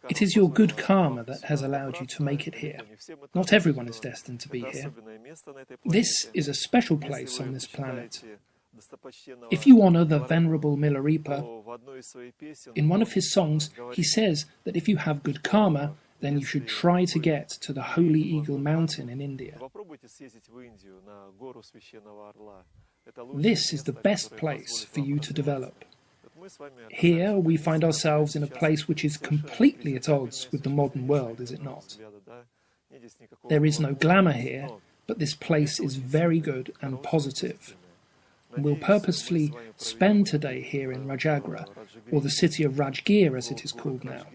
It is your good karma that has allowed you to make it here. Not everyone is destined to be here. This is a special place on this planet. If you honor the Venerable Milarepa, in one of his songs he says that if you have good karma, then you should try to get to the Holy Eagle Mountain in India. This is the best place for you to develop. Here we find ourselves in a place which is completely at odds with the modern world, is it not? There is no glamour here, but this place is very good and positive. We'll purposefully spend today here in Rajagra, or the city of Rajgir as it is called now.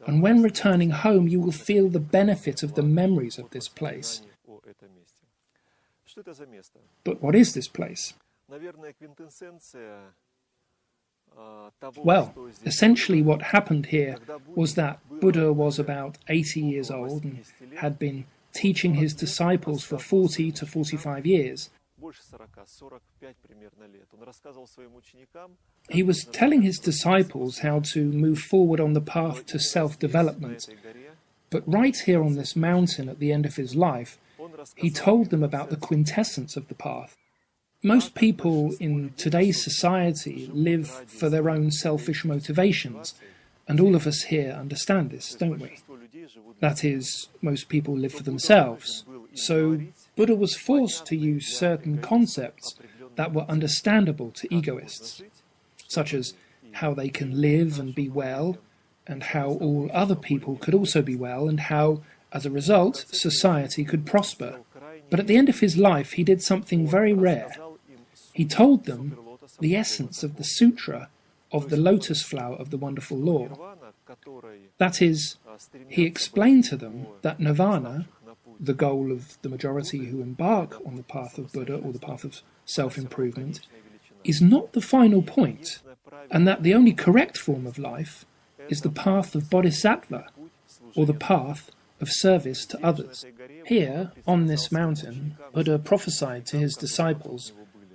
And when returning home you will feel the benefit of the memories of this place. But what is this place? Well, essentially what happened here was that Buddha was about 80 years old and had been teaching his disciples for 40 to 45 years. He was telling his disciples how to move forward on the path to self-development. But right here on this mountain at the end of his life, he told them about the quintessence of the path. Most people in today's society live for their own selfish motivations, and all of us here understand this, don't we? That is, most people live for themselves. So Buddha was forced to use certain concepts that were understandable to egoists, such as how they can live and be well, and how all other people could also be well, and how, as a result, society could prosper. But at the end of his life, he did something very rare. He told them the essence of the sutra of the lotus flower of the wonderful law. That is, he explained to them that nirvana, the goal of the majority who embark on the path of Buddha or the path of self-improvement, is not the final point, and that the only correct form of life is the path of bodhisattva, or the path of service to others. Here, on this mountain, Buddha prophesied to his disciples,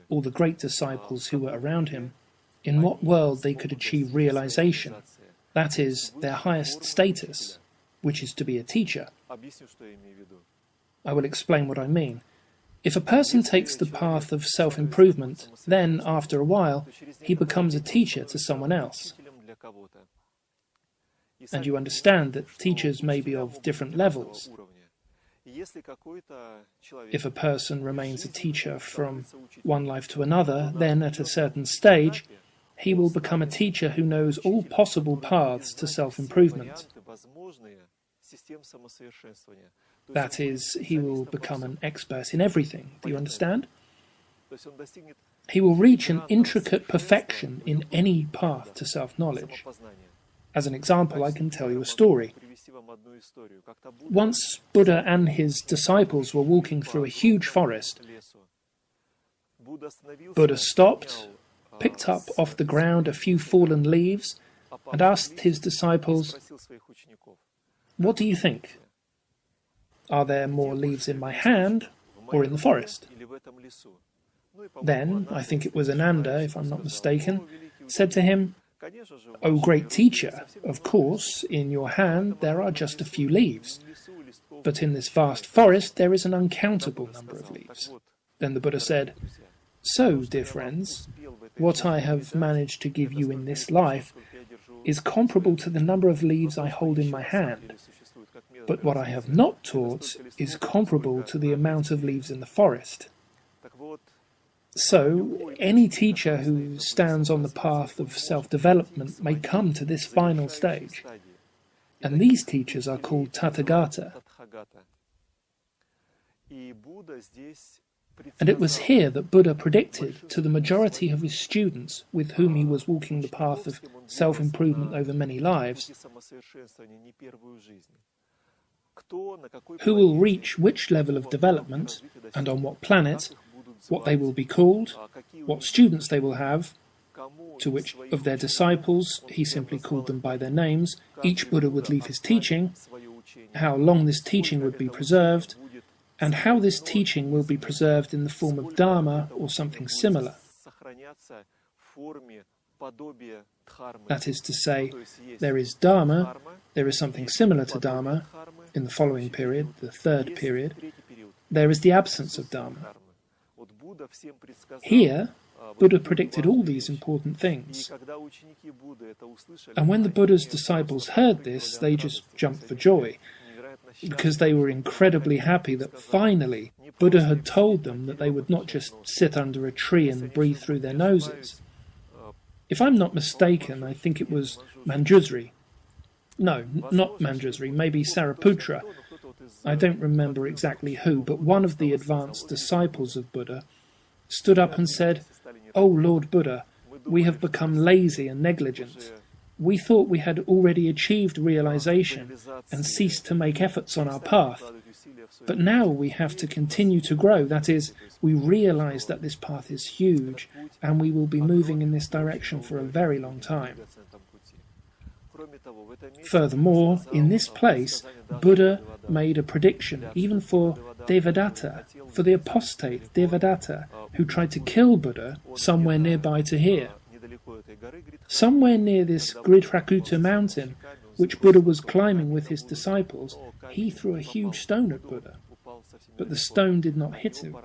all the great disciples who were around him, in what world they could achieve realization, that is, their highest status, which is to be a teacher. I will explain what I mean. If a person takes the path of self-improvement, then, after a while, he becomes a teacher to someone else. And you understand that teachers may be of different levels. If a person remains a teacher from one life to another, then at a certain stage, he will become a teacher who knows all possible paths to self-improvement. That is, he will become an expert in everything. Do you understand? He will reach an intricate perfection in any path to self-knowledge. As an example, I can tell you a story. Once Buddha and his disciples were walking through a huge forest. Buddha stopped, picked up off the ground a few fallen leaves, and asked his disciples, "What do you think? Are there more leaves in my hand or in the forest?" Then, I think it was Ananda, if I'm not mistaken, said to him, "O great teacher, of course, in your hand there are just a few leaves, but in this vast forest there is an uncountable number of leaves." Then the Buddha said, "So, dear friends, what I have managed to give you in this life is comparable to the number of leaves I hold in my hand, but what I have not taught is comparable to the amount of leaves in the forest." So, any teacher who stands on the path of self-development may come to this final stage. And these teachers are called Tathagata. And it was here that Buddha predicted to the majority of his students with whom he was walking the path of self-improvement over many lives, who will reach which level of development and on what planet, what they will be called, what students they will have, to which of their disciples, he simply called them by their names, each Buddha would leave his teaching, how long this teaching would be preserved, and how this teaching will be preserved in the form of Dharma or something similar. That is to say, there is Dharma, there is something similar to Dharma in the following period, the third period. There is the absence of Dharma. Here, Buddha predicted all these important things. And when the Buddha's disciples heard this, they just jumped for joy, because they were incredibly happy that finally Buddha had told them that they would not just sit under a tree and breathe through their noses. If I'm not mistaken, I think it was Manjusri. No, not Manjusri, maybe Sariputra. I don't remember exactly who, but one of the advanced disciples of Buddha stood up and said, "Oh Lord Buddha, we have become lazy and negligent. We thought we had already achieved realization and ceased to make efforts on our path. But now we have to continue to grow. That is, we realize that this path is huge and we will be moving in this direction for a very long time." Furthermore, in this place, Buddha made a prediction even for Devadatta, for the apostate Devadatta, who tried to kill Buddha somewhere nearby to here. Somewhere near this Gridhakuta mountain, which Buddha was climbing with his disciples, he threw a huge stone at Buddha. But the stone did not hit him.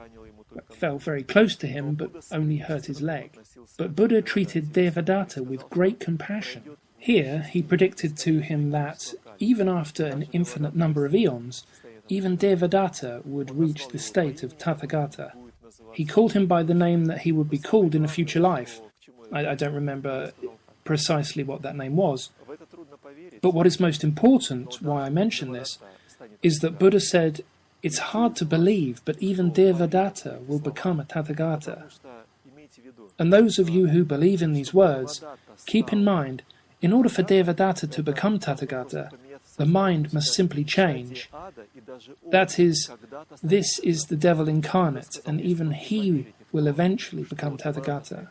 It fell very close to him, but only hurt his leg. But Buddha treated Devadatta with great compassion. Here he predicted to him that, even after an infinite number of eons, even Devadatta would reach the state of Tathagata. He called him by the name that he would be called in a future life. I don't remember precisely what that name was. But what is most important, why I mention this, is that Buddha said, it's hard to believe, but even Devadatta will become a Tathagata. And those of you who believe in these words, keep in mind, in order for Devadatta to become Tathagata, the mind must simply change. That is, this is the devil incarnate, and even he will eventually become Tathagata.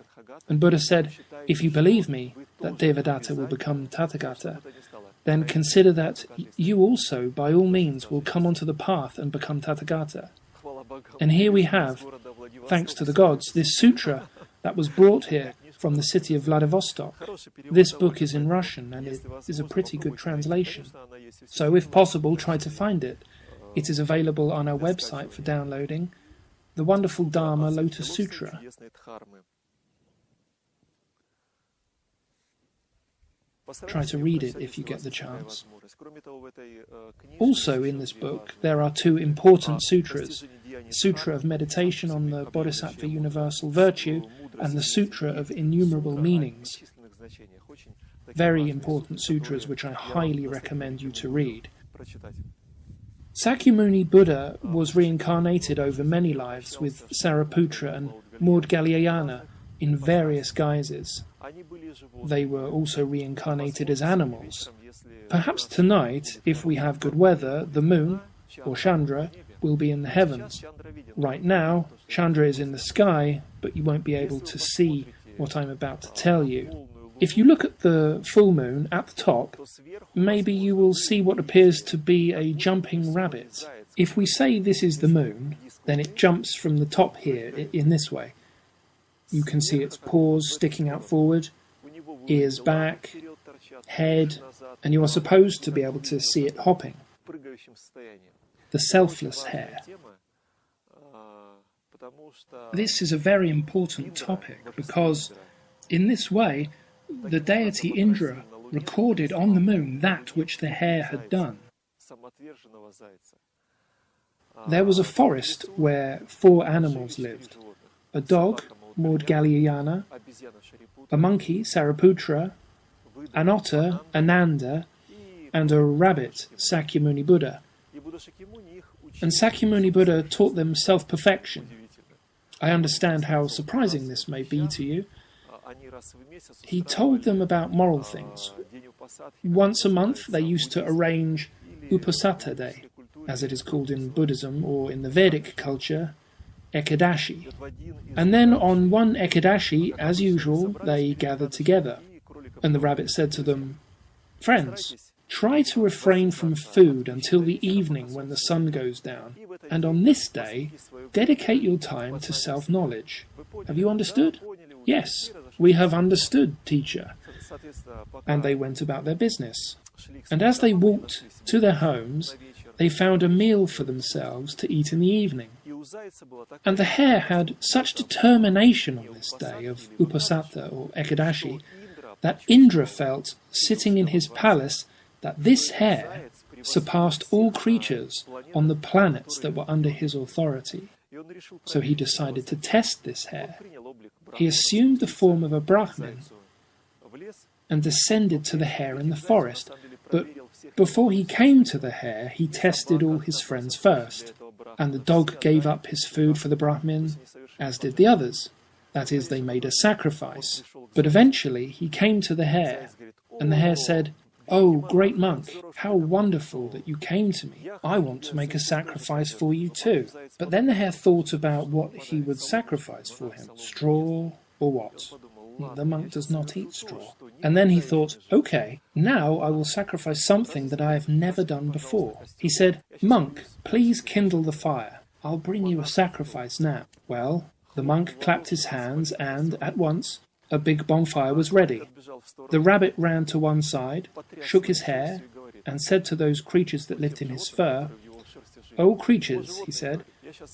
And Buddha said, if you believe me, that Devadatta will become Tathagata, then consider that you also, by all means, will come onto the path and become Tathagata. And here we have, thanks to the gods, this sutra that was brought here from the city of Vladivostok. This book is in Russian, and it is a pretty good translation. So if possible, try to find it. It is available on our website for downloading, the wonderful Dharma Lotus Sutra. Try to read it if you get the chance. Also in this book there are two important sutras, the Sutra of Meditation on the Bodhisattva Universal Virtue and the Sutra of Innumerable Meanings. Very important sutras which I highly recommend you to read. Sakyamuni Buddha was reincarnated over many lives with Sariputra and Maudgalyayana in various guises. They were also reincarnated as animals. Perhaps tonight, if we have good weather, the moon, or Chandra, will be in the heavens. Right now, Chandra is in the sky, but you won't be able to see what I'm about to tell you. If you look at the full moon at the top, maybe you will see what appears to be a jumping rabbit. If we say this is the moon, then it jumps from the top here in this way. You can see its paws sticking out forward, ears back, head, and you are supposed to be able to see it hopping. The selfless hare. This is a very important topic because, in this way, the deity Indra recorded on the moon that which the hare had done. There was a forest where 4 animals lived: a dog, Maudgalyayana, a monkey, Sariputra, an otter, Ananda, and a rabbit, Sakyamuni Buddha. And Sakyamuni Buddha taught them self-perfection. I understand how surprising this may be to you. He told them about moral things. Once a month they used to arrange Uposatha Day, as it is called in Buddhism, or in the Vedic culture, Ekadashi. And then on one Ekadashi, as usual, they gathered together. And the rabbit said to them, "Friends, try to refrain from food until the evening when the sun goes down. And on this day, dedicate your time to self-knowledge. Have you understood?" "Yes," "We have understood, teacher." And they went about their business. And as they walked to their homes, they found a meal for themselves to eat in the evening. And the hare had such determination on this day of Uposatha or Ekadashi that Indra felt, sitting in his palace, that this hare surpassed all creatures on the planets that were under his authority. So he decided to test this hare. He assumed the form of a Brahmin and descended to the hare in the forest. But before he came to the hare, he tested all his friends first. And the dog gave up his food for the Brahmin, as did the others. That is, they made a sacrifice. But eventually he came to the hare, and the hare said, "Oh, great monk, how wonderful that you came to me. I want to make a sacrifice for you too." But then the hare thought about what he would sacrifice for him, straw or what? The monk does not eat straw. And then he thought, "Okay, now I will sacrifice something that I have never done before." He said, "Monk, please kindle the fire. I'll bring you a sacrifice now." Well, the monk clapped his hands and, at once, a big bonfire was ready. The rabbit ran to one side, shook his hair, and said to those creatures that lived in his fur, "O creatures," he said,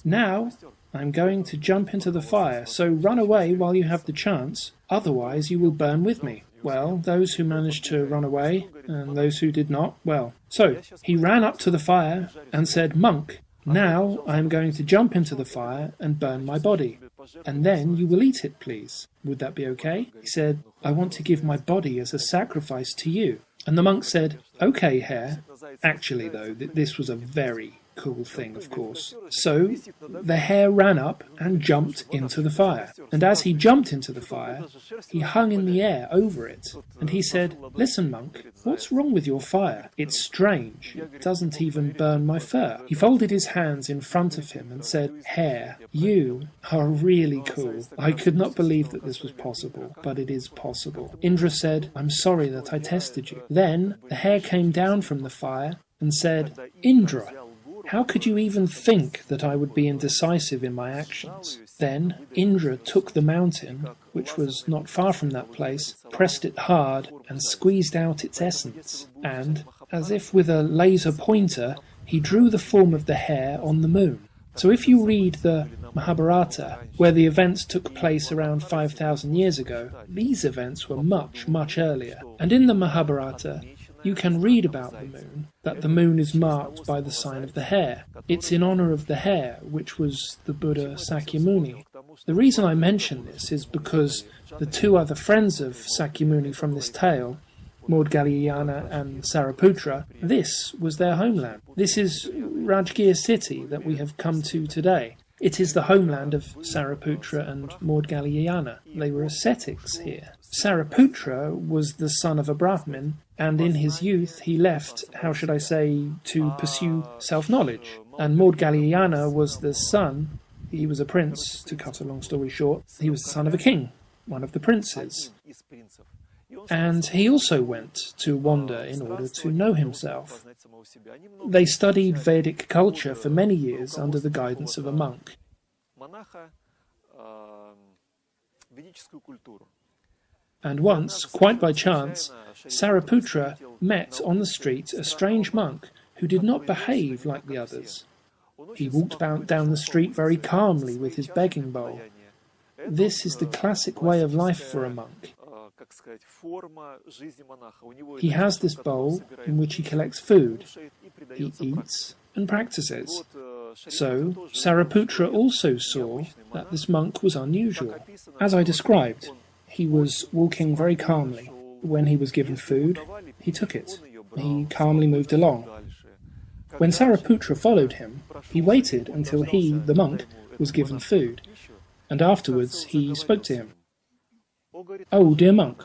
"now I'm going to jump into the fire, so run away while you have the chance, otherwise you will burn with me." Well, those who managed to run away, and those who did not, well. So he ran up to the fire and said, "Monk, now I am going to jump into the fire and burn my body, and then you will eat it, please. Would that be okay?" He said, "I want to give my body as a sacrifice to you." And the monk said, "Okay, hare." Actually, though, this was a very cool thing, of course. So the hare ran up and jumped into the fire. And as he jumped into the fire, he hung in the air over it. And he said, "Listen, monk, what's wrong with your fire? It's strange. It doesn't even burn my fur." He folded his hands in front of him and said, "Hare, you are really cool. I could not believe that this was possible, but it is possible." Indra said, "I'm sorry that I tested you." Then the hare came down from the fire and said, "Indra, how could you even think that I would be indecisive in my actions?" Then Indra took the mountain, which was not far from that place, pressed it hard, and squeezed out its essence. And, as if with a laser pointer, he drew the form of the hare on the moon. So if you read the Mahabharata, where the events took place around 5,000 years ago, these events were much, much earlier. And in the Mahabharata, you can read about the moon, that the moon is marked by the sign of the hare. It's in honor of the hare, which was the Buddha Sakyamuni. The reason I mention this is because the two other friends of Sakyamuni from this tale, Maudgalyayana and Sariputra, this was their homeland. This is Rajgir city that we have come to today. It is the homeland of Sariputra and Maudgalyayana. They were ascetics here. Sariputra was the son of a Brahmin, and in his youth he left, how should I say, to pursue self-knowledge. And Maudgalyayana was the son, he was a prince, to cut a long story short, he was the son of a king, one of the princes. And he also went to wander in order to know himself. They studied Vedic culture for many years under the guidance of a monk. And once, quite by chance, Sariputra met on the street a strange monk who did not behave like the others. He walked down the street very calmly with his begging bowl. This is the classic way of life for a monk. He has this bowl in which he collects food. He eats and practices. So, Sariputra also saw that this monk was unusual. As I described, he was walking very calmly. When he was given food, he took it. He calmly moved along. When Sariputra followed him, he waited until he, the monk, was given food, and afterwards he spoke to him. "Oh, dear monk,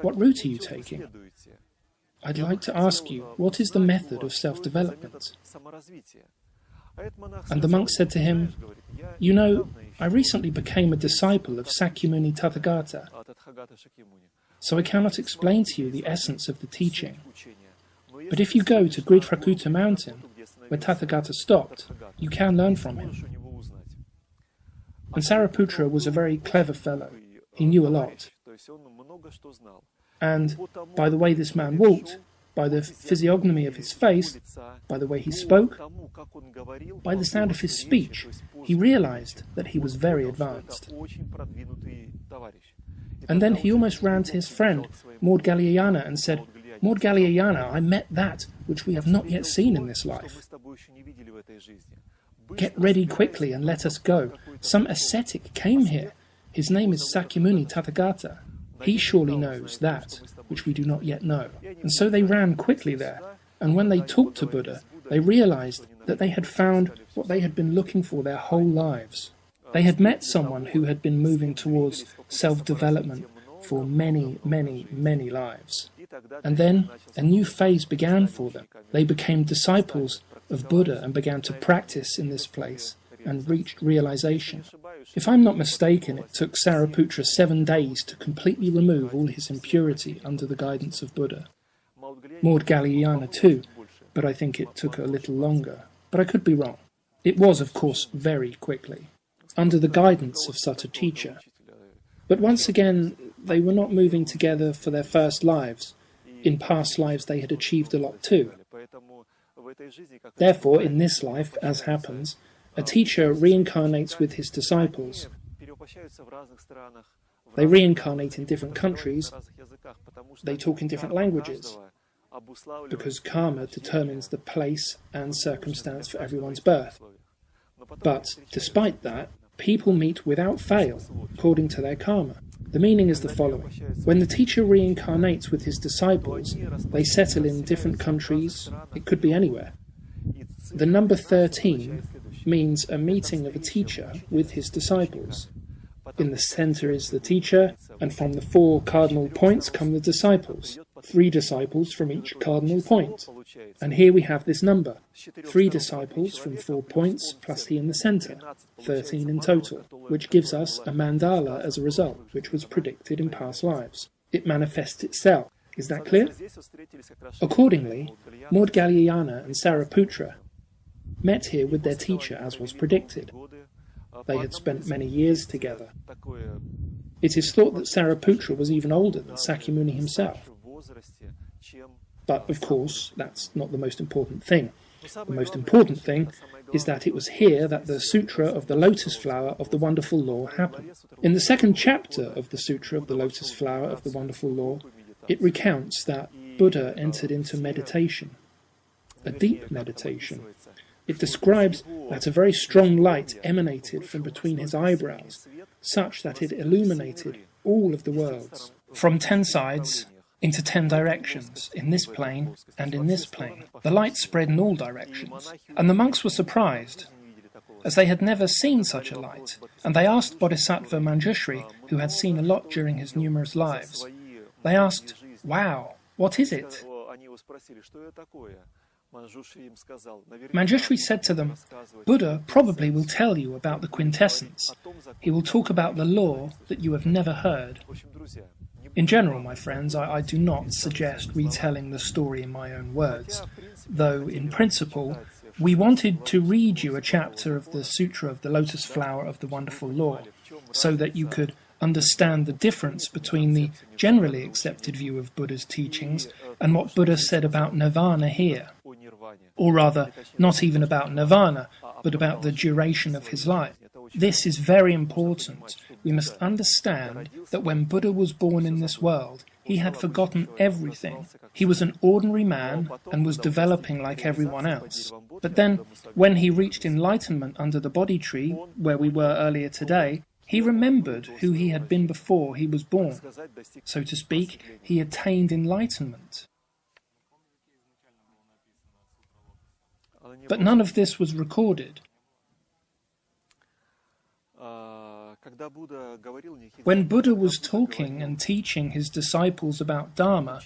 what route are you taking? I'd like to ask you, what is the method of self-development?" And the monk said to him, "You know, I recently became a disciple of Sakyamuni Tathagata, so I cannot explain to you the essence of the teaching. But if you go to And Sariputra was a very clever fellow. He knew a lot. And by the way this man walked, by the physiognomy of his face, by the way he spoke, by the sound of his speech, he realized that he was very advanced. And then he almost ran to his friend, Maud Galiayana, and said, "Maud Galiayana, I met that which we have not yet seen in this life. Get ready quickly and let us go. Some ascetic came here. His name is Sakyamuni Tathagata. He surely knows that which we do not yet know." And so they ran quickly there, and when they talked to Buddha, they realized that they had found what they had been looking for their whole lives. They had met someone who had been moving towards self-development for many, many, many lives. And then a new phase began for them. They became disciples of Buddha and began to practice in this place and reached realization. If I'm not mistaken, it took Sariputra 7 days to completely remove all his impurity under the guidance of Buddha. Maud Galiayana too, but I think it took a little longer. But I could be wrong. It was, of course, very quickly, under the guidance of such a teacher. But once again, they were not moving together for their first lives. In past lives they had achieved a lot too. Therefore, in this life, as happens, a teacher reincarnates with his disciples. They reincarnate in different countries. They talk in different languages, because karma determines the place and circumstance for everyone's birth. But despite that, people meet without fail, according to their karma. The meaning is the following. When the teacher reincarnates with his disciples, they settle in different countries. It could be anywhere. The number 13 means a meeting of a teacher with his disciples. In the center is the teacher, and from the 4 cardinal points come the disciples. 3 disciples from each cardinal point. And here we have this number. 3 disciples from 4 points, plus he in the center. 13 in total, which gives us a mandala as a result, which was predicted in past lives. It manifests itself. Is that clear? Accordingly, Maud Galiayana and Sariputra met here with their teacher as was predicted. They had spent many years together. It is thought that Sariputra was even older than Sakyamuni himself. But, of course, that's not the most important thing. The most important thing is that it was here that the Sutra of the Lotus Flower of the Wonderful Law happened. In the 2nd chapter of the Sutra of the Lotus Flower of the Wonderful Law, it recounts that Buddha entered into meditation, a deep meditation. It describes that a very strong light emanated from between his eyebrows, such that it illuminated all of the worlds, from 10 sides into 10 directions, in this plane and in this plane. The light spread in all directions, and the monks were surprised, as they had never seen such a light, and they asked Bodhisattva Manjushri, who had seen a lot during his numerous lives. They asked, "Wow, what is it?" Manjushri said to them, "Buddha probably will tell you about the quintessence. He will talk about the law that you have never heard." In general, my friends, I do not suggest retelling the story in my own words, though, in principle, we wanted to read you a chapter of the Sutra of the Lotus Flower of the Wonderful Law, so that you could understand the difference between the generally accepted view of Buddha's teachings and what Buddha said about nirvana here. Or rather, not even about nirvana, but about the duration of his life. This is very important. We must understand that when Buddha was born in this world, he had forgotten everything. He was an ordinary man and was developing like everyone else. But then, when he reached enlightenment under the Bodhi tree, where we were earlier today, he remembered who he had been before he was born. So to speak, he attained enlightenment. But none of this was recorded. When Buddha was talking and teaching his disciples about Dharma,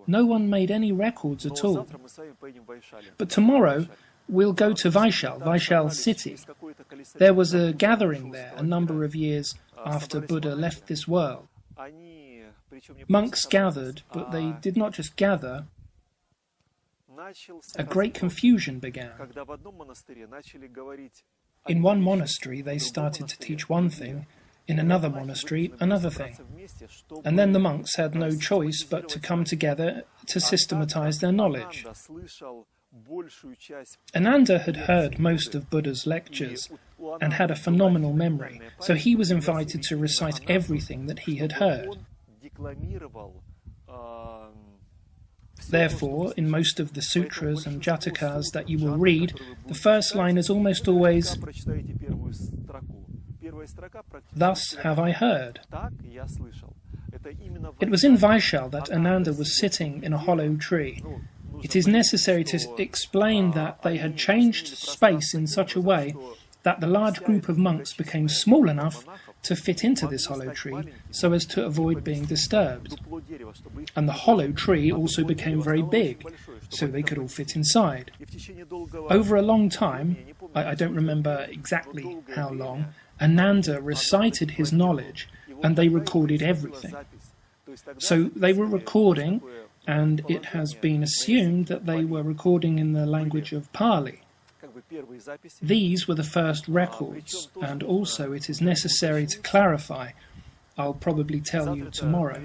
no one made any records at all. But tomorrow we'll go to Vaishal city. There was a gathering there a number of years after Buddha left this world. Monks gathered, but they did not just gather. a great confusion began. In one monastery they started to teach one thing, in another monastery another thing. And then the monks had no choice but to come together to systematize their knowledge. Ananda had heard most of Buddha's lectures and had a phenomenal memory, so he was invited to recite everything that he had heard. Therefore, in most of the sutras and jatakas that you will read, the first line is almost always, "Thus have I heard." It was in Vaishal that Ananda was sitting in a hollow tree. It is necessary to explain that they had changed space in such a way that the large group of monks became small enough to fit into this hollow tree so as to avoid being disturbed. And the hollow tree also became very big, so they could all fit inside. Over a long time, I don't remember exactly how long, Ananda recited his knowledge and they recorded everything. So they were recording, and it has been assumed that they were recording in the language of Pali. These were the first records, and also it is necessary to clarify. I'll probably tell you tomorrow.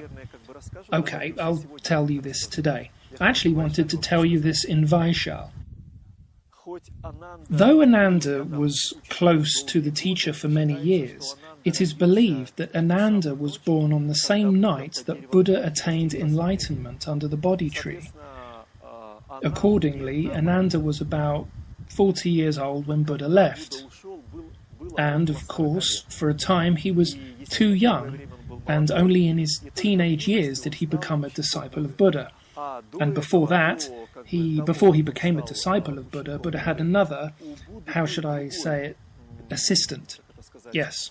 Okay, I'll tell you this today. I actually wanted to tell you this in Vaishal. Though Ananda was close to the teacher for many years, it is believed that Ananda was born on the same night that Buddha attained enlightenment under the Bodhi tree. Accordingly, Ananda was about 40 years old when Buddha left. And, of course, for a time he was too young, and only in his teenage years did he become a disciple of Buddha. And before that, before he became a disciple of Buddha, Buddha had another, how should I say it, assistant. Yes.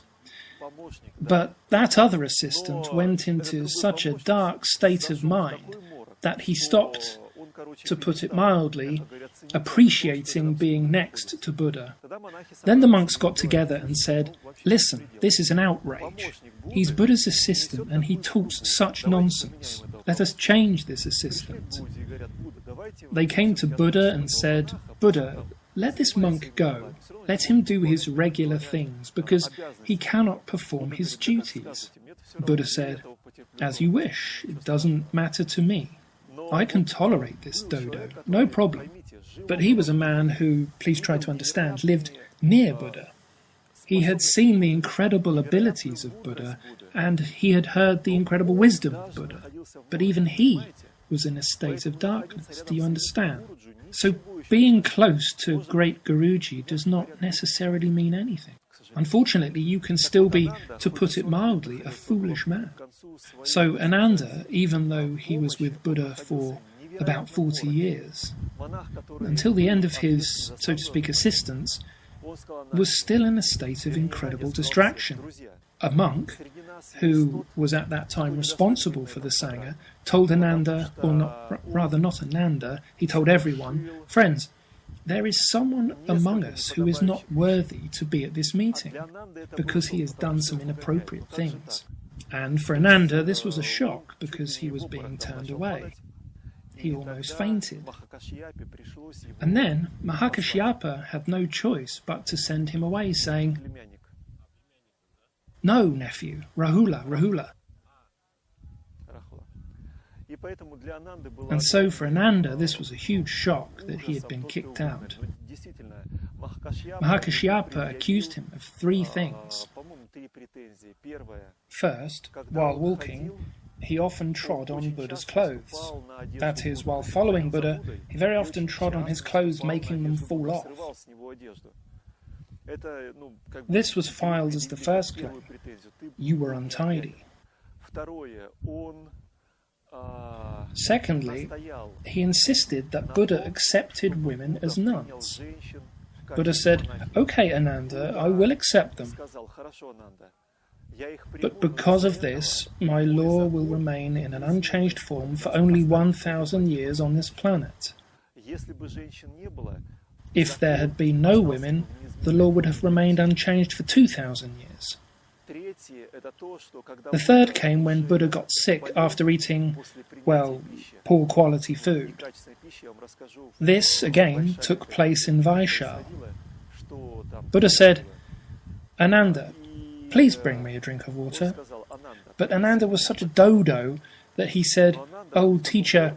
But that other assistant went into such a dark state of mind that he stopped, to put it mildly, appreciating being next to Buddha. Then the monks got together and said, "Listen, this is an outrage. He's Buddha's assistant and he talks such nonsense. Let us change this assistant." They came to Buddha and said, "Buddha, let this monk go. Let him do his regular things, because he cannot perform his duties." Buddha said, "As you wish. It doesn't matter to me. I can tolerate this dodo, no problem." But he was a man who, please try to understand, lived near Buddha. He had seen the incredible abilities of Buddha, and he had heard the incredible wisdom of Buddha. But even he was in a state of darkness, do you understand? So being close to great Guruji does not necessarily mean anything. Unfortunately, you can still be, to put it mildly, a foolish man. So Ananda, even though he was with Buddha for about 40 years, until the end of his, so to speak, assistance, was still in a state of incredible distraction. A monk, who was at that time responsible for the Sangha, told Ananda, or not Ananda, he told everyone, "Friends, there is someone among us who is not worthy to be at this meeting, because he has done some inappropriate things." And for Ananda, this was a shock, because he was being turned away. He almost fainted. And then Mahakashyapa had no choice but to send him away, saying, "No, nephew, Rahula." And so for Ananda, this was a huge shock that he had been kicked out. Mahakashyapa accused him of 3 things. First, while walking, he often trod on Buddha's clothes. That is, while following Buddha, he very often trod on his clothes, making them fall off. This was filed as the first claim. You were untidy. Secondly, he insisted that Buddha accepted women as nuns. Buddha said, "Okay, Ananda, I will accept them. But because of this, my law will remain in an unchanged form for only 1,000 years on this planet. If there had been no women, the law would have remained unchanged for 2,000 years. The third came when Buddha got sick after eating, well, poor quality food. This, again, took place in Vaishal. Buddha said, "Ananda, please bring me a drink of water." But Ananda was such a dodo that he said, "Oh, teacher,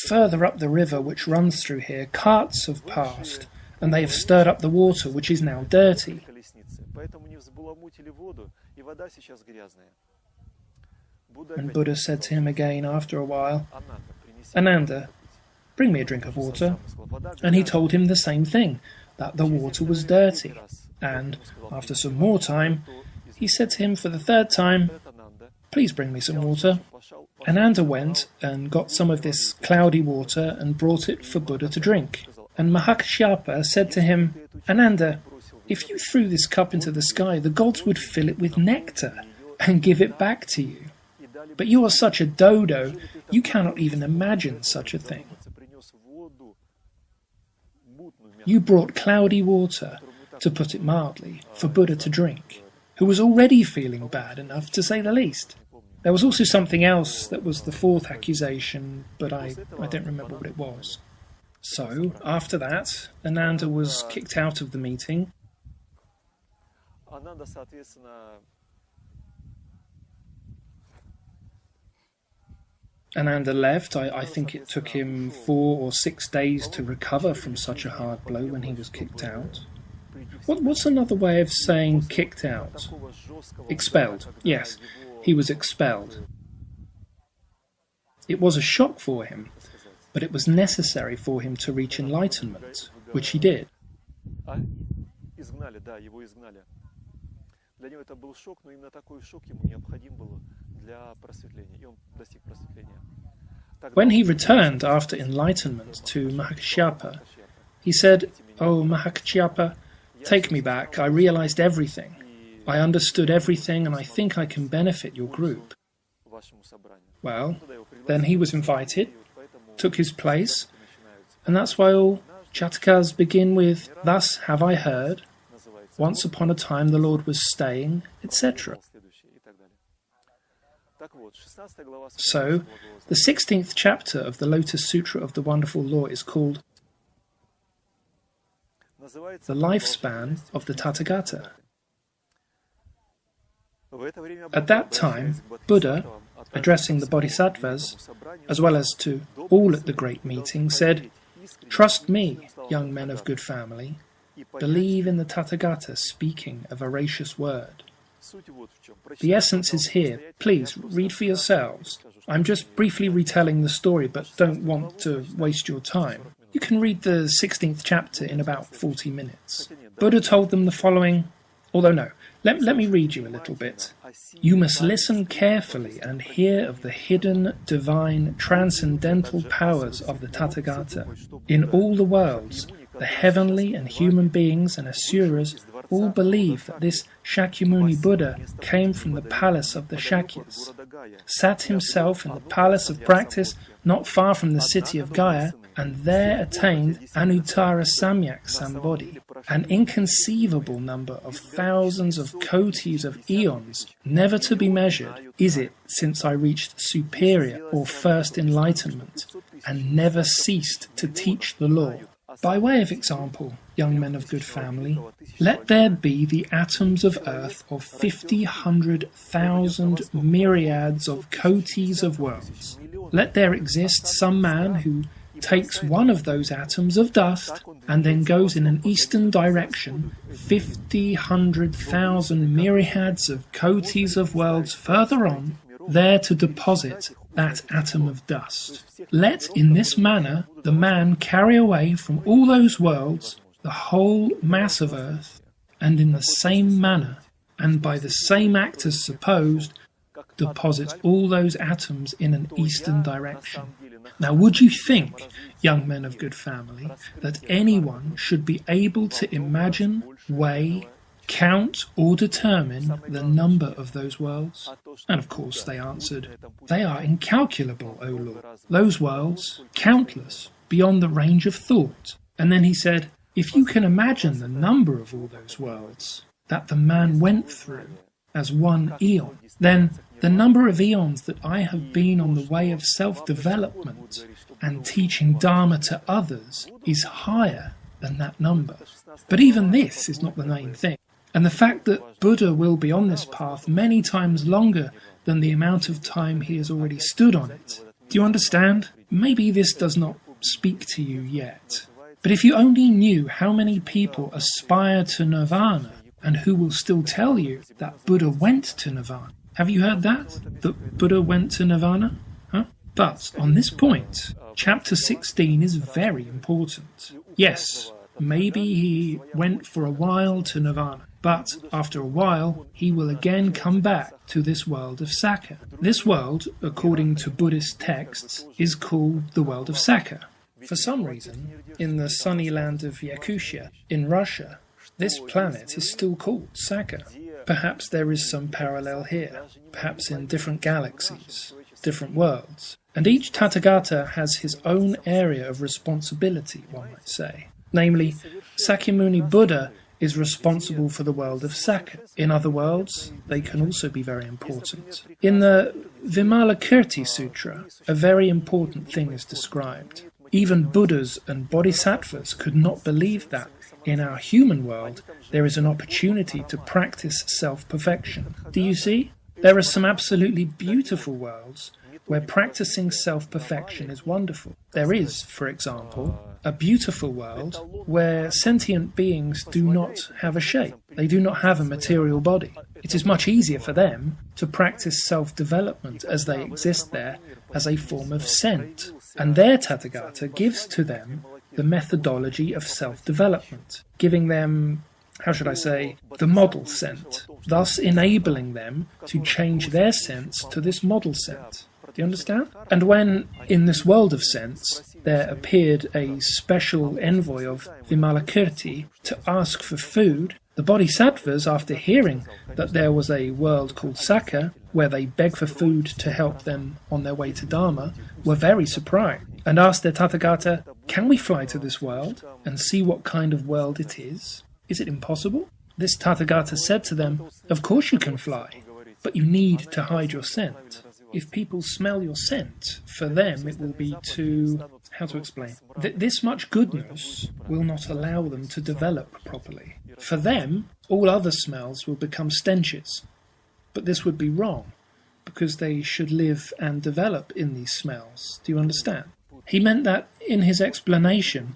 further up the river which runs through here, carts have passed, and they have stirred up the water, which is now dirty." And Buddha said to him again after a while, "Ananda, bring me a drink of water." And he told him the same thing, that the water was dirty. And after some more time, he said to him for the third time, "Please bring me some water." Ananda went and got some of this cloudy water and brought it for Buddha to drink. And Mahakashyapa said to him, "Ananda, if you threw this cup into the sky, the gods would fill it with nectar and give it back to you. But you are such a dodo, you cannot even imagine such a thing. You brought cloudy water, to put it mildly, for Buddha to drink, who was already feeling bad enough, to say the least." There was also something else that was the fourth accusation, but I don't remember what it was. So, after that, Ananda was kicked out of the meeting. Ananda left. I think it took him 4 or 6 days to recover from such a hard blow when he was kicked out. What's another way of saying kicked out? Expelled. Yes, he was expelled. It was a shock for him, but it was necessary for him to reach enlightenment, which he did. When he returned after enlightenment to Mahakashyapa, he said, "Oh, Mahakashyapa, take me back. I realized everything. I understood everything, and I think I can benefit your group." Well, then he was invited, took his place, and that's why all Jatakas begin with, "Thus have I heard," "Once upon a time the Lord was staying," etc. So, the 16th chapter of the Lotus Sutra of the Wonderful Law is called The Lifespan of the Tathagata. At that time, Buddha, addressing the Bodhisattvas, as well as to all at the great meeting, said, "Trust me, young men of good family. Believe in the Tathagata speaking a veracious word. The essence is here. Please, read for yourselves. I'm just briefly retelling the story, but don't want to waste your time. You can read the 16th chapter in about 40 minutes. Buddha told them the following, although no, let me read you a little bit. "You must listen carefully and hear of the hidden, divine, transcendental powers of the Tathagata. In all the worlds, the heavenly and human beings and asuras all believe that this Shakyamuni Buddha came from the palace of the Shakyas, sat himself in the palace of practice not far from the city of Gaya, and there attained Anuttara Samyak Sambodhi, an inconceivable number of thousands of kotis of eons, never to be measured, is it since I reached superior or first enlightenment, and never ceased to teach the law. By way of example, young men of good family, let there be the atoms of earth of 50,000 myriads of kotis of worlds. Let there exist some man who takes one of those atoms of dust and then goes in an eastern direction 50,000 myriads of kotis of worlds further on, there to deposit that atom of dust. Let in this manner the man carry away from all those worlds the whole mass of earth, and in the same manner, and by the same act as supposed, deposit all those atoms in an eastern direction. Now would you think, young men of good family, that anyone should be able to imagine, weigh, count or determine the number of those worlds?" And of course they answered, "They are incalculable, O Lord. Those worlds, countless, beyond the range of thought." And then he said, "If you can imagine the number of all those worlds that the man went through, as one eon, then the number of eons that I have been on the way of self-development and teaching Dharma to others is higher than that number. But even this is not the main thing. And the fact that Buddha will be on this path many times longer than the amount of time he has already stood on it. Do you understand? Maybe this does not speak to you yet. But if you only knew how many people aspire to nirvana and who will still tell you that Buddha went to nirvana. Have you heard that? That Buddha went to nirvana? Huh? But on this point, chapter 16 is very important. Yes, maybe he went for a while to nirvana, but after a while he will again come back to this world of Sakha. This world, according to Buddhist texts, is called the world of Sakha. For some reason, in the sunny land of Yakutia, in Russia, this planet is still called Sakha. Perhaps there is some parallel here, perhaps in different galaxies, different worlds. And each Tathagata has his own area of responsibility, one might say. Namely, Sakyamuni Buddha is responsible for the world of Sakha. In other worlds, they can also be very important. In the Vimalakirti Sutra, a very important thing is described. Even Buddhas and Bodhisattvas could not believe that in our human world there is an opportunity to practice self-perfection. Do you see? There are some absolutely beautiful worlds where practicing self-perfection is wonderful. There is, for example, a beautiful world where sentient beings do not have a shape. They do not have a material body. It is much easier for them to practice self-development as they exist there as a form of scent. And their Tathagata gives to them the methodology of self-development, giving them, how should I say, the model scent, thus enabling them to change their sense to this model scent. Do you understand? And when, in this world of sense, there appeared a special envoy of Vimalakirti to ask for food, the Bodhisattvas, after hearing that there was a world called Sakha, where they beg for food to help them on their way to Dharma, were very surprised and asked their Tathagata, "Can we fly to this world and see what kind of world it is? Is it impossible?" This Tathagata said to them, "Of course you can fly, but you need to hide your scent. If people smell your scent, for them it will be too... how to explain? This much goodness will not allow them to develop properly. For them, all other smells will become stenches. But this would be wrong, because they should live and develop in these smells. Do you understand?" He meant that, in his explanation,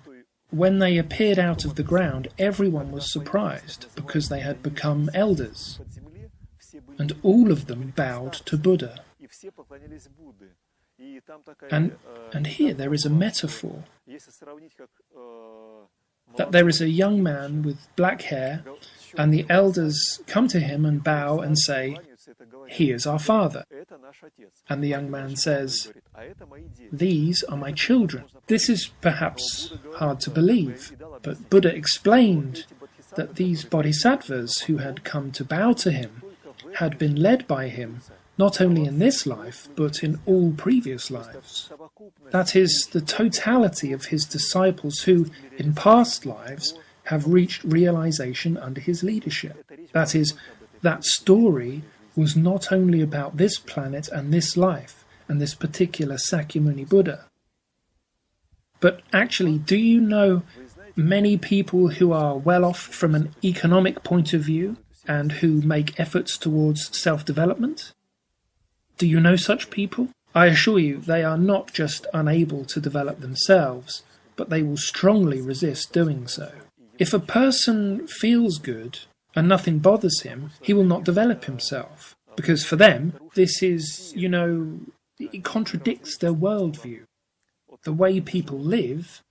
when they appeared out of the ground, everyone was surprised, because they had become elders. And all of them bowed to Buddha. And here there is a metaphor, that there is a young man with black hair, and the elders come to him and bow and say, "He is our father." And the young man says, "These are my children." This is perhaps hard to believe, but Buddha explained that these bodhisattvas who had come to bow to him had been led by him not only in this life, but in all previous lives. That is, the totality of his disciples who, in past lives, have reached realization under his leadership. That is, that story was not only about this planet and this life, and this particular Sakyamuni Buddha. But actually, do you know many people who are well off from an economic point of view, and who make efforts towards self-development? Do you know such people? I assure you, they are not just unable to develop themselves, but they will strongly resist doing so. If a person feels good and nothing bothers him, he will not develop himself. Because for them, this is, it contradicts their worldview. The way people live,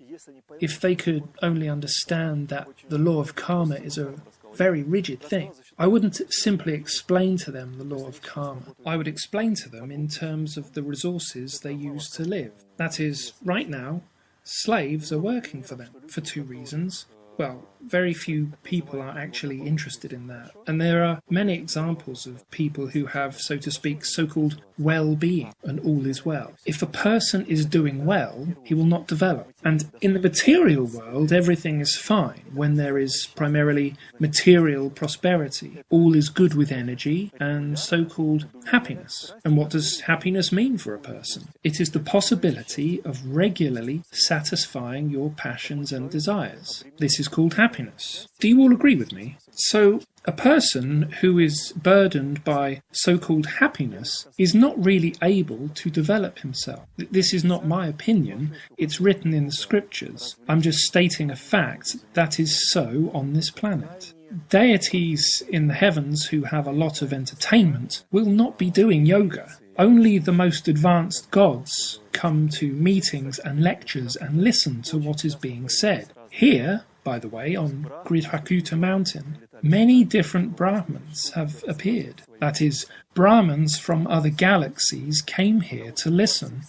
if they could only understand that the law of karma is a very rigid thing, I wouldn't simply explain to them the law of karma. I would explain to them in terms of the resources they use to live. That is, right now, slaves are working for them for two reasons. Well, very few people are actually interested in that. And there are many examples of people who have, so to speak, so-called well-being and all is well. If a person is doing well, he will not develop. And in the material world, everything is fine when there is primarily material prosperity. All is good with energy and so-called happiness. And what does happiness mean for a person? It is the possibility of regularly satisfying your passions and desires. This is called happiness. Do you all agree with me? So, a person who is burdened by so-called happiness is not really able to develop himself. This is not my opinion, it's written in the scriptures. I'm just stating a fact that is so on this planet. Deities in the heavens who have a lot of entertainment will not be doing yoga. Only the most advanced gods come to meetings and lectures and listen to what is being said. Here, by the way, on Gridhakuta mountain, many different Brahmins have appeared. That is, Brahmins from other galaxies came here to listen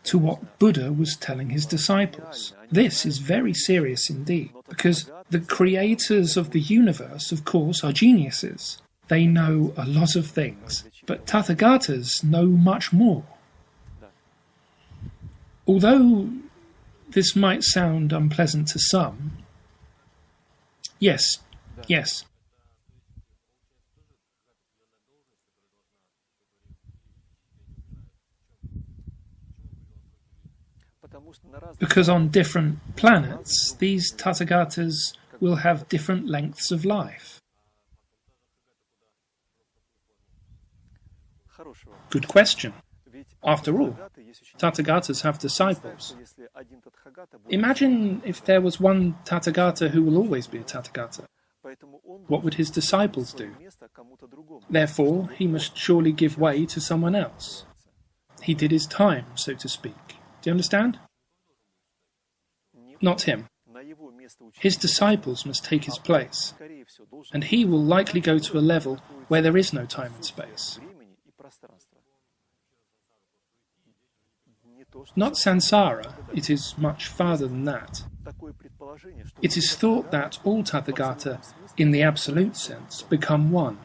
to what Buddha was telling his disciples. This is very serious indeed, because the creators of the universe, of course, are geniuses. They know a lot of things, but Tathagatas know much more. Although this might sound unpleasant to some, yes. Because on different planets, these Tathagatas will have different lengths of life. Good question. After all, Tathagatas have disciples. Imagine if there was one Tathagata who will always be a Tathagata. What would his disciples do? Therefore, he must surely give way to someone else. He did his time, so to speak. Do you understand? Not him. His disciples must take his place, and he will likely go to a level where there is no time and space. Not samsara, it is much farther than that. It is thought that all Tathagata, in the absolute sense, become one.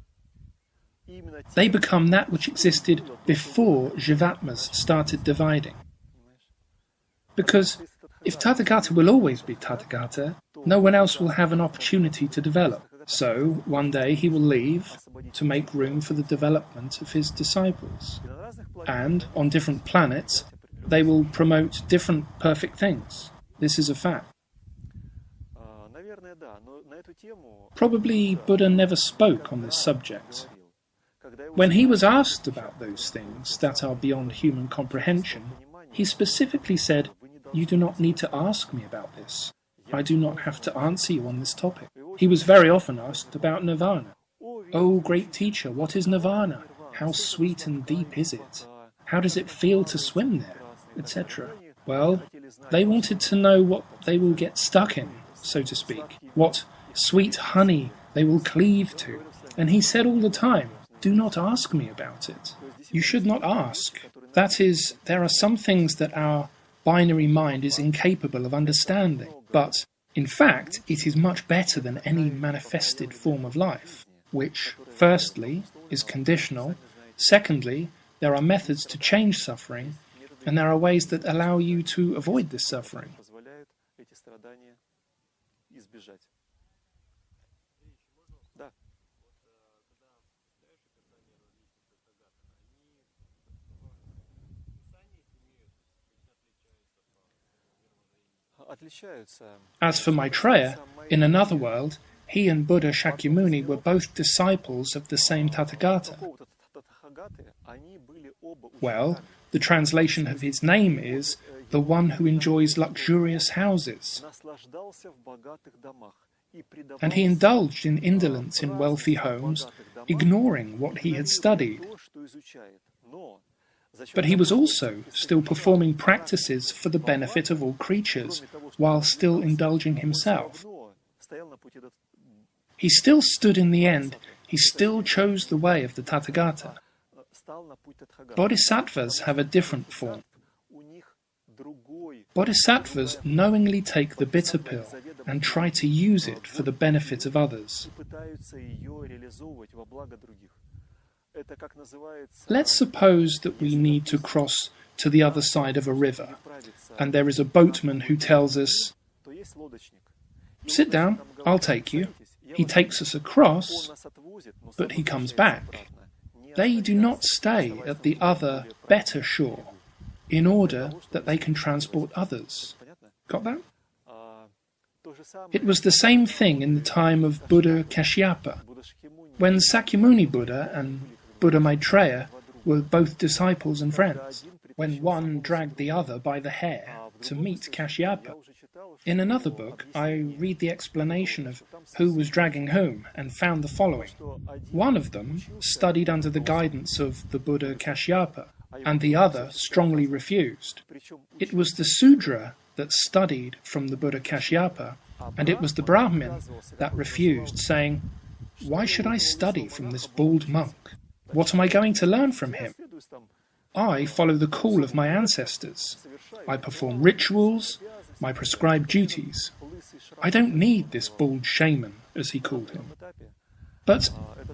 They become that which existed before Jivatmas started dividing. Because if Tathagata will always be Tathagata, no one else will have an opportunity to develop. So, one day he will leave to make room for the development of his disciples. And, on different planets, they will promote different perfect things. This is a fact. Probably Buddha never spoke on this subject. When he was asked about those things that are beyond human comprehension, he specifically said, "You do not need to ask me about this. I do not have to answer you on this topic." He was very often asked about nirvana. "Oh, great teacher, what is nirvana? How sweet and deep is it? How does it feel to swim there?" etc. Well, they wanted to know what they will get stuck in, so to speak, what sweet honey they will cleave to. And he said all the time, "Do not ask me about it." You should not ask. That is, there are some things that our binary mind is incapable of understanding, but in fact it is much better than any manifested form of life, which, firstly, is conditional, secondly, there are methods to change suffering, and there are ways that allow you to avoid this suffering. As for Maitreya, in another world, he and Buddha Shakyamuni were both disciples of the same Tathagata. Well, the translation of his name is "the one who enjoys luxurious houses." And he indulged in indolence in wealthy homes, ignoring what he had studied. But he was also still performing practices for the benefit of all creatures, while still indulging himself. He still stood in the end, he still chose the way of the Tathagata. Bodhisattvas have a different form. Bodhisattvas knowingly take the bitter pill and try to use it for the benefit of others. Let's suppose that we need to cross to the other side of a river, and there is a boatman who tells us, "Sit down, I'll take you." He takes us across, but he comes back. They do not stay at the other, better shore in order that they can transport others. Got that? It was the same thing in the time of Buddha Kashyapa, when Sakyamuni Buddha and Buddha Maitreya were both disciples and friends, when one dragged the other by the hair to meet Kashyapa. In another book, I read the explanation of who was dragging whom and found the following. One of them studied under the guidance of the Buddha Kashyapa, and the other strongly refused. It was the Sudra that studied from the Buddha Kashyapa, and it was the Brahmin that refused, saying, "Why should I study from this bald monk? What am I going to learn from him? I follow the call of my ancestors. I perform rituals, my prescribed duties. I don't need this bald shaman," as he called him. But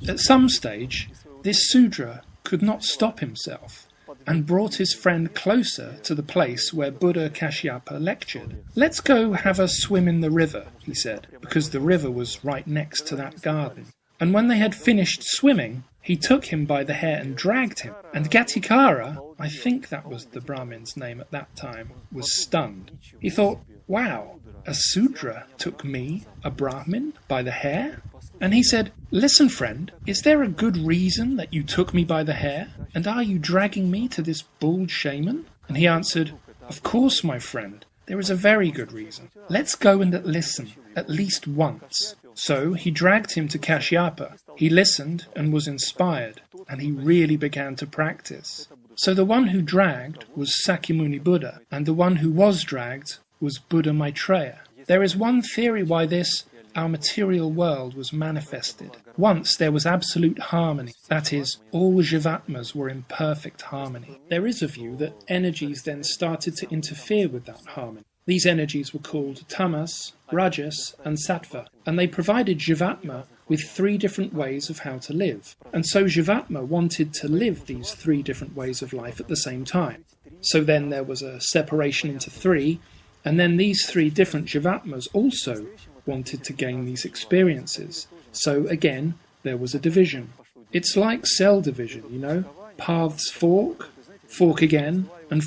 at some stage, this Sudra could not stop himself and brought his friend closer to the place where Buddha Kashyapa lectured. "Let's go have a swim in the river," he said, because the river was right next to that garden. And when they had finished swimming, he took him by the hair and dragged him. And Gatikara, I think that was the Brahmin's name at that time, was stunned. He thought, "Wow, a Sudra took me, a Brahmin, by the hair?" And he said, "Listen, friend, is there a good reason that you took me by the hair? And are you dragging me to this bald shaman?" And he answered, "Of course, my friend, there is a very good reason. Let's go and listen, at least once." So he dragged him to Kashyapa. He listened and was inspired, and he really began to practice. So the one who dragged was Sakyamuni Buddha, and the one who was dragged was Buddha Maitreya. There is one theory why this, our material world, was manifested. Once there was absolute harmony, that is, all Jivatmas were in perfect harmony. There is a view that energies then started to interfere with that harmony. These energies were called tamas, rajas, and sattva, and they provided Jivatma with 3 different ways of how to live. And so Jivatma wanted to live these 3 different ways of life at the same time. So then there was a separation into 3, and then these 3 different Jivatmas also wanted to gain these experiences. So again, there was a division. It's like cell division, you know? Paths fork, fork again, and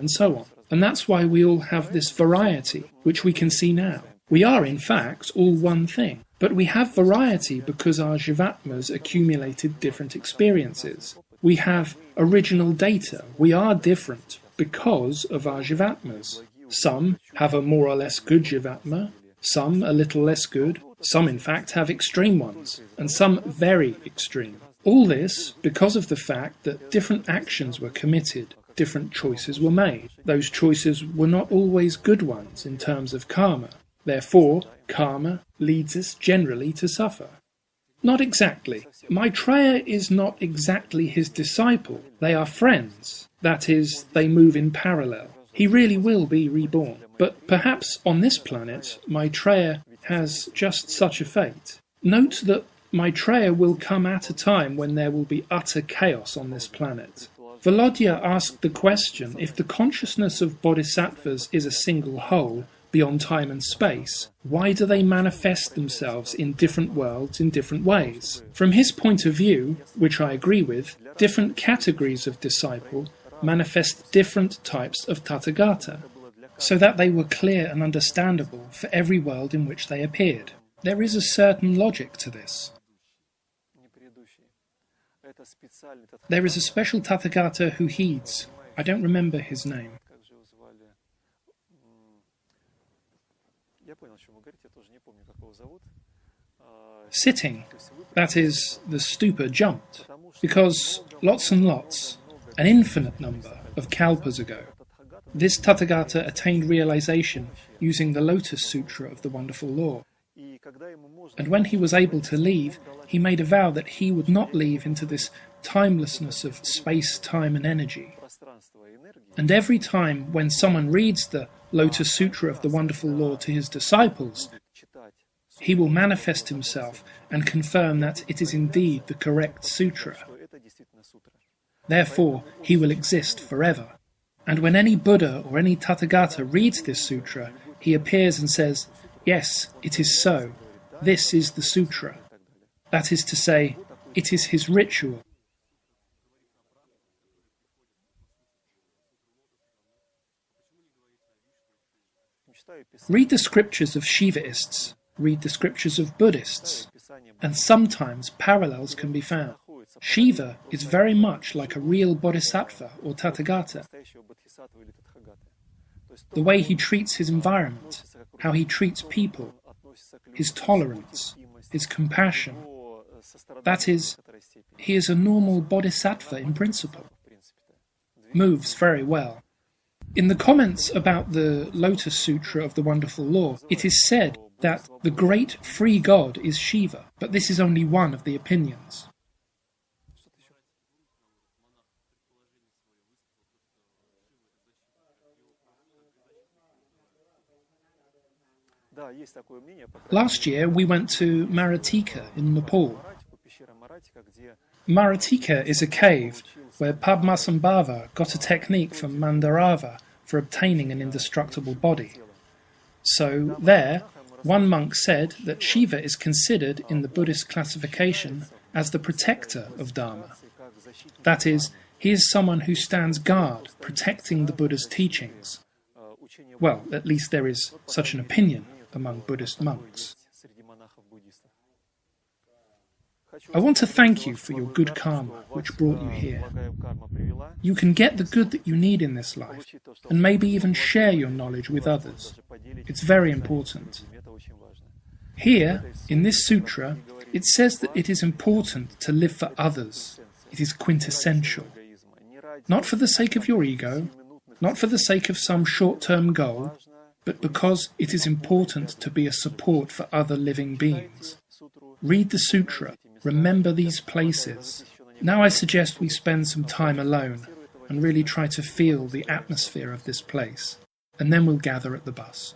so on. And that's why we all have this variety, which we can see now. We are, in fact, all one thing. But we have variety because our Jivatmas accumulated different experiences. We have original data. We are different because of our Jivatmas. Some have a more or less good Jivatma, some a little less good, some in fact have extreme ones, and some very extreme. All this because of the fact that different actions were committed, different choices were made. Those choices were not always good ones in terms of karma. Therefore, karma leads us generally to suffer. Not exactly. Maitreya is not exactly his disciple. They are friends. That is, they move in parallel. He really will be reborn. But perhaps on this planet, Maitreya has just such a fate. Note that Maitreya will come at a time when there will be utter chaos on this planet. Volodya asked the question, if the consciousness of bodhisattvas is a single whole, beyond time and space, why do they manifest themselves in different worlds in different ways? From his point of view, which I agree with, different categories of disciple manifest different types of Tathagata, so that they were clear and understandable for every world in which they appeared. There is a certain logic to this. There is a special Tathagata who heeds. I don't remember his name. Sitting, that is, the stupa jumped, because lots and lots, an infinite number of kalpas ago, this Tathagata attained realization using the Lotus Sutra of the Wonderful Law. And when he was able to leave, he made a vow that he would not leave into this timelessness of space, time and energy. And every time when someone reads the Lotus Sutra of the Wonderful Lord to his disciples, he will manifest himself and confirm that it is indeed the correct sutra. Therefore, he will exist forever. And when any Buddha or any Tathagata reads this sutra, he appears and says, "Yes, it is so. This is the sutra." That is to say, it is his ritual. Read the scriptures of Shivaists, read the scriptures of Buddhists, and sometimes parallels can be found. Shiva is very much like a real bodhisattva or tathagata. The way he treats his environment, how he treats people, his tolerance, his compassion, that is, he is a normal bodhisattva in principle. Moves very well. In the comments about the Lotus Sutra of the Wonderful Law, it is said that the great free God is Shiva, but this is only one of the opinions. Last year we went to Maratika in Nepal. Maratika is a cave where Padmasambhava got a technique from Mandarava for obtaining an indestructible body. So there, one monk said that Shiva is considered in the Buddhist classification as the protector of Dharma. That is, he is someone who stands guard, protecting the Buddha's teachings. Well, at least there is such an opinion among Buddhist monks. I want to thank you for your good karma which brought you here. You can get the good that you need in this life, and maybe even share your knowledge with others. It's very important. Here, in this sutra, it says that it is important to live for others. It is quintessential. Not for the sake of your ego, not for the sake of some short-term goal, but because it is important to be a support for other living beings. Read the sutra. Remember these places. Now I suggest we spend some time alone and really try to feel the atmosphere of this place, and then we'll gather at the bus.